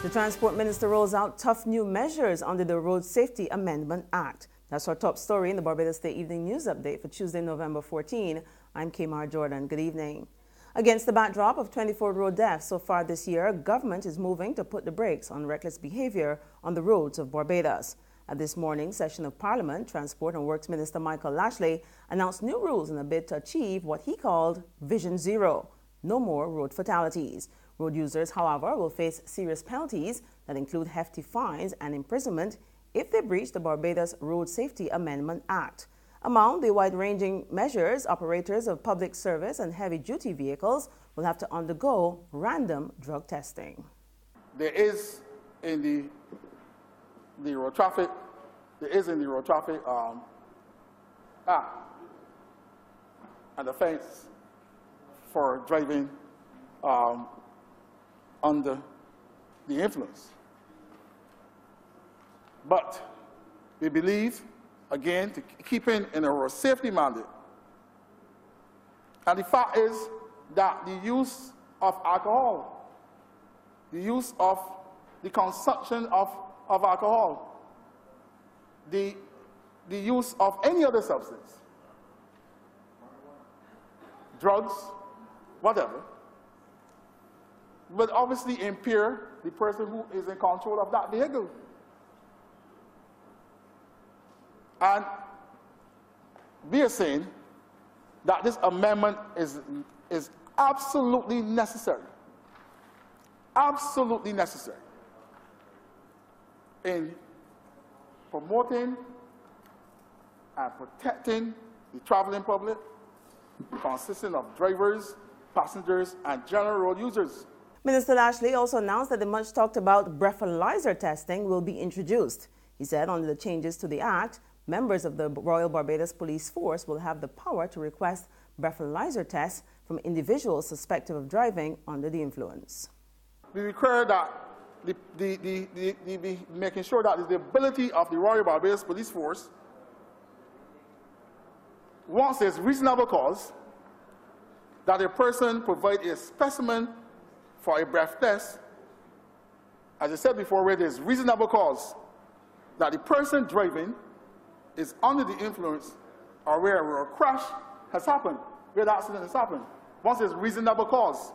The Transport Minister rolls out tough new measures under the Road Safety Amendment Act. That's our top story in the Barbados State Evening News Update for Tuesday, November 14. I'm Kmar Jordan. Good evening. Against the backdrop of 24 road deaths so far this year, government is moving to put the brakes on reckless behavior on the roads of Barbados. At this morning's session of Parliament, Transport and Works Minister Michael Lashley announced new rules in a bid to achieve what he called Vision Zero: no more road fatalities. Road users, however, will face serious penalties that include hefty fines and imprisonment if they breach the Barbados Road Safety Amendment Act. Among the wide-ranging measures, operators of public service and heavy-duty vehicles will have to undergo random drug testing. There is in the road traffic act an offense for driving under the influence. But we believe, again, to keeping in a road safety mandate. And the fact is that the use of alcohol, the use of the consumption of alcohol, the use of any other substance, drugs, whatever, will obviously impair the person who is in control of that vehicle. And we are saying that this amendment is absolutely necessary. Absolutely necessary in promoting and protecting the traveling public, consisting of drivers, passengers, and general road users. Minister Lashley also announced that the much talked about breathalyzer testing will be introduced. He said under the changes to the Act, members of the Royal Barbados Police Force will have the power to request breathalyzer tests from individuals suspected of driving under the influence. We require that making sure that the ability of the Royal Barbados Police Force, once there's reasonable cause, that a person provide a specimen for a breath test, as I said before, where there's reasonable cause that the person driving is under the influence, or where a crash has happened, where the accident has happened, once there's reasonable cause.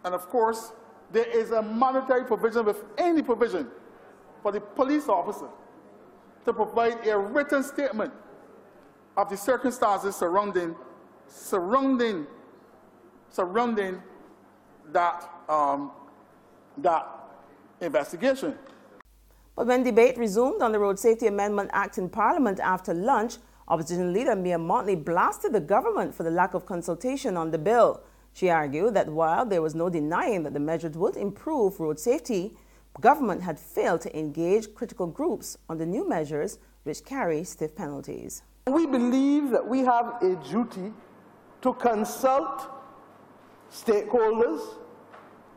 And of course, there is a mandatory provision with any provision for the police officer to provide a written statement of the circumstances surrounding that investigation. But when debate resumed on the Road Safety Amendment Act in Parliament after lunch, Opposition Leader Mia Motley blasted the government for the lack of consultation on the bill. She argued that while there was no denying that the measures would improve road safety, government had failed to engage critical groups on the new measures which carry stiff penalties. We believe that we have a duty to consult stakeholders,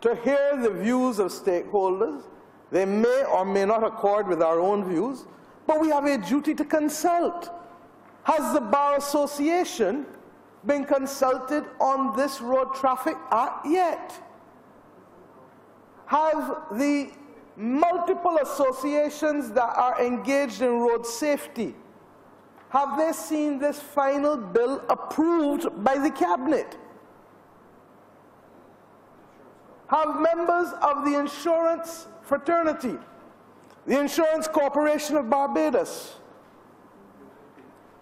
to hear the views of stakeholders. They may or may not accord with our own views, but we have a duty to consult. Has the Bar Association been consulted on this Road Traffic Act yet? Have the multiple associations that are engaged in road safety, have they seen this final bill approved by the Cabinet? Have members of the insurance fraternity, the Insurance Corporation of Barbados,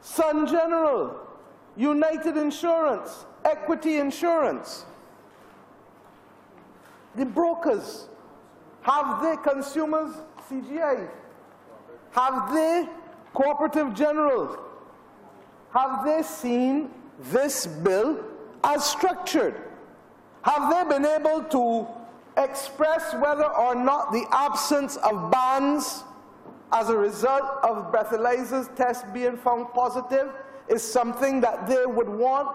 Sun General, United Insurance, Equity Insurance, the brokers, have they, consumers, CGI, have they, Cooperative General, have they seen this bill as structured? Have they been able to express whether or not the absence of bans as a result of breathalyzers tests being found positive is something that they would want?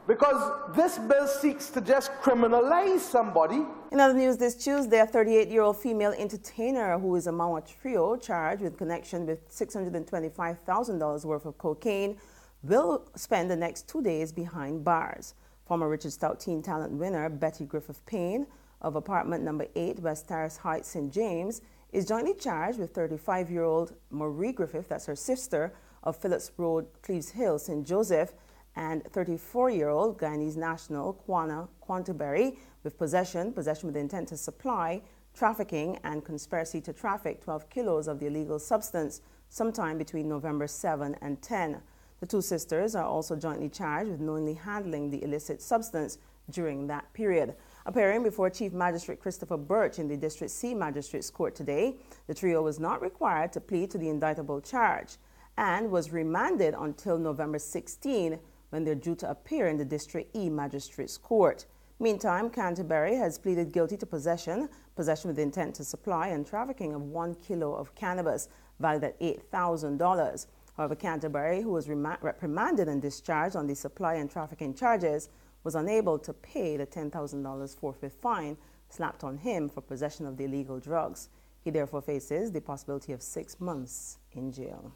Because this bill seeks to just criminalize somebody. In other news this Tuesday, a 38-year-old female entertainer who is among a trio charged with connection with $625,000 worth of cocaine will spend the next 2 days behind bars. Former Richard Stout Teen Talent winner Betty Griffith Payne, of apartment number 8, West Terrace Heights, St. James, is jointly charged with 35-year-old Marie Griffith, that's her sister, of Phillips Road, Cleves Hill, St. Joseph, and 34-year-old Guyanese national Kwana Quantaberry with possession with the intent to supply, trafficking, and conspiracy to traffic 12 kilos of the illegal substance sometime between November 7 and 10. The two sisters are also jointly charged with knowingly handling the illicit substance during that period. Appearing before Chief Magistrate Christopher Birch in the District C Magistrates Court today, the trio was not required to plead to the indictable charge and was remanded until November 16 when they're due to appear in the District E Magistrates Court. Meantime, Canterbury has pleaded guilty to possession with the intent to supply and trafficking of 1 kilo of cannabis valued at $8,000. However, Canterbury, who was reprimanded and discharged on the supply and trafficking charges, was unable to pay the $10,000 forfeit fine slapped on him for possession of the illegal drugs. He therefore faces the possibility of 6 months in jail.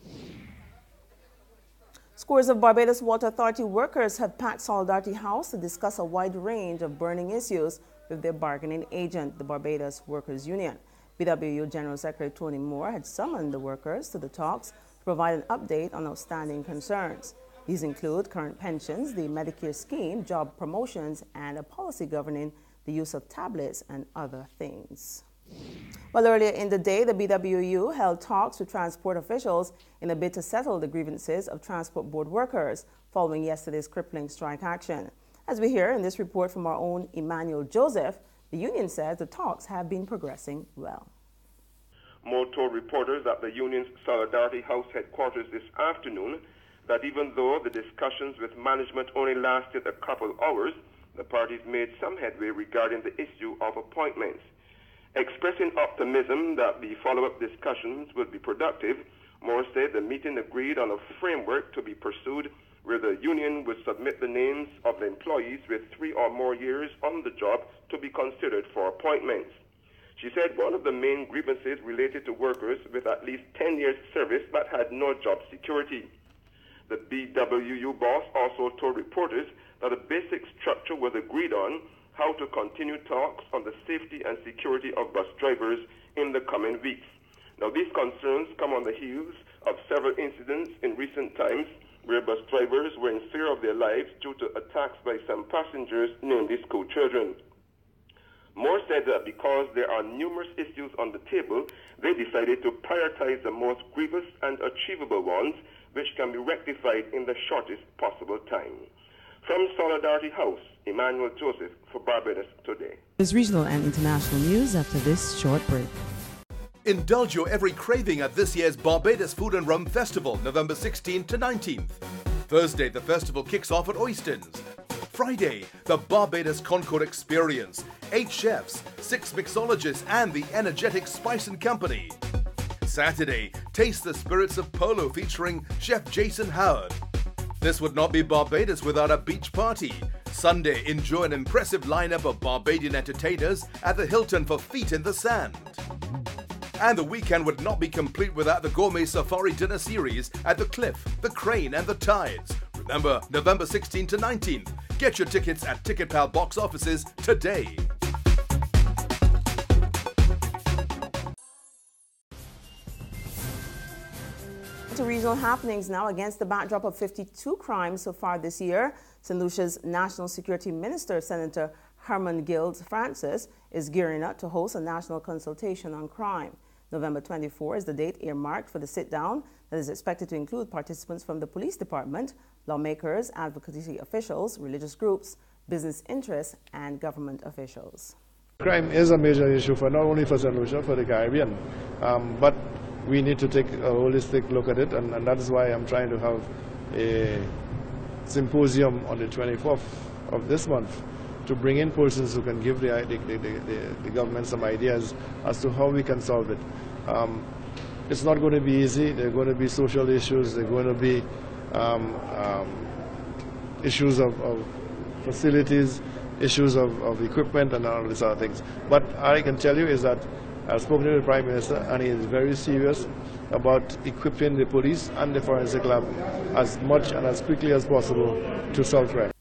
Scores of Barbados Water Authority workers have packed Solidarity House to discuss a wide range of burning issues with their bargaining agent, the Barbados Workers Union. BWU General Secretary Tony Moore had summoned the workers to the talks to provide an update on outstanding concerns. These include current pensions, the Medicare scheme, job promotions, and a policy governing the use of tablets and other things. Well, earlier in the day, the BWU held talks with transport officials in a bid to settle the grievances of Transport Board workers following yesterday's crippling strike action. As we hear in this report from our own Emmanuel Joseph, the union says the talks have been progressing well. Moore told reporters at the union's Solidarity House headquarters this afternoon that even though the discussions with management only lasted a couple hours, the parties made some headway regarding the issue of appointments. Expressing optimism that the follow-up discussions would be productive, Moore said the meeting agreed on a framework to be pursued where the union would submit the names of the employees with 3 or more years on the job to be considered for appointments. She said one of the main grievances related to workers with at least 10 years service but had no job security. The BWU boss also told reporters that a basic structure was agreed on how to continue talks on the safety and security of bus drivers in the coming weeks. Now, these concerns come on the heels of several incidents in recent times where bus drivers were in fear of their lives due to attacks by some passengers, namely school children. Moore said that because there are numerous issues on the table, they decided to prioritize the most grievous and achievable ones, which can be rectified in the shortest possible time. From Solidarity House, Emmanuel Joseph for Barbados Today. There's regional and international news after this short break. Indulge your every craving at this year's Barbados Food and Rum Festival, November 16th to 19th. Thursday, the festival kicks off at Oyston's. Friday, the Barbados Concord Experience, 8 chefs, 6 mixologists, and the energetic Spice & Company. Saturday, taste the spirits of polo featuring Chef Jason Howard. This would not be Barbados without a beach party. Sunday, enjoy an impressive lineup of Barbadian entertainers at the Hilton for Feet in the Sand. And the weekend would not be complete without the Gourmet Safari Dinner Series at the Cliff, the Crane and the Tides. Remember, November 16th to 19th. Get your tickets at TicketPal box offices today. To regional happenings now. Against the backdrop of 52 crimes so far this year, St. Lucia's National Security Minister, Senator Herman Gildes Francis, is gearing up to host a national consultation on crime. November 24 is the date earmarked for the sit-down that is expected to include participants from the police department, lawmakers, advocacy officials, religious groups, business interests, and government officials. Crime is a major issue for not only for St. Lucia, for the Caribbean, but we need to take a holistic look at it, and that is why I'm trying to have a symposium on the 24th of this month to bring in persons who can give the government some ideas as to how we can solve it. It's not going to be easy. There are going to be social issues. There are going to be issues of facilities, issues of equipment, and all these other things. But I can tell you is that I've spoken to the Prime Minister, and he is very serious about equipping the police and the forensic lab as much and as quickly as possible to solve crime.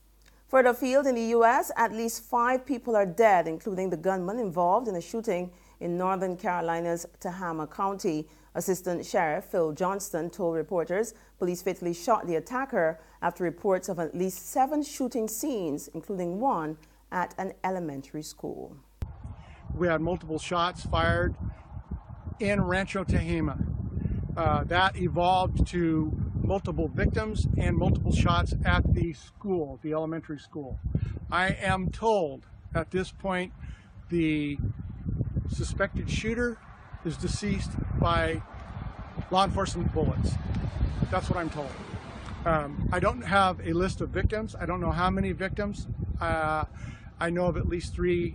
Further afield in the U.S., at least 5 people are dead, including the gunman involved in a shooting in Northern Carolina's Tehama County. Assistant Sheriff Phil Johnston told reporters police fatally shot the attacker after reports of at least 7 shooting scenes, including one at an elementary school. We had multiple shots fired in Rancho Tehama. That evolved to multiple victims and multiple shots at the school, the elementary school. I am told at this point the suspected shooter is deceased by law enforcement bullets. That's what I'm told. I don't have a list of victims. I don't know how many victims. I know of at least 3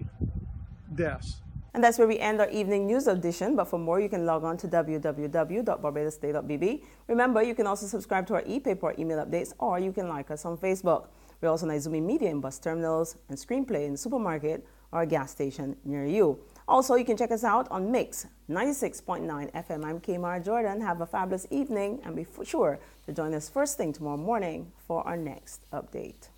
deaths. And that's where we end our evening news edition. But for more, you can log on to www.barbadosday.bb. Remember, you can also subscribe to our e-paper or email updates, or you can like us on Facebook. We're also on Izumi Media in bus terminals and Screenplay in the supermarket or a gas station near you. Also, you can check us out on Mix 96.9 FM. I'm Kamar Jordan. Have a fabulous evening and be sure to join us first thing tomorrow morning for our next update.